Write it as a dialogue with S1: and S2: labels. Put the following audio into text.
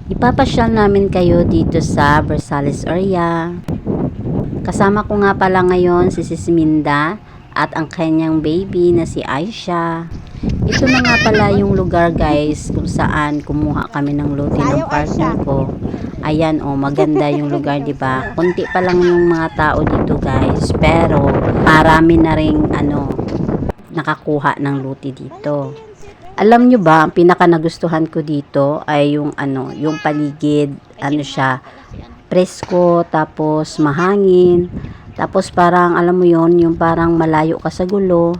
S1: Ipapasyal namin kayo dito sa Versailles area. Kasama ko nga pala ngayon si Sis Minda at ang kanyang baby na si Aisha. Ito na nga pala yung lugar guys kung saan kumuha kami ng lote ng partner ko. Ayan maganda yung lugar, 'di ba? Kunti pa lang yung mga tao dito guys, pero marami na ring nakakuha ng lote dito. Alam nyo ba, ang pinaka nagustuhan ko dito ay yung yung paligid, siya, presko, tapos mahangin, tapos parang alam mo yon yung parang malayo ka sa gulo,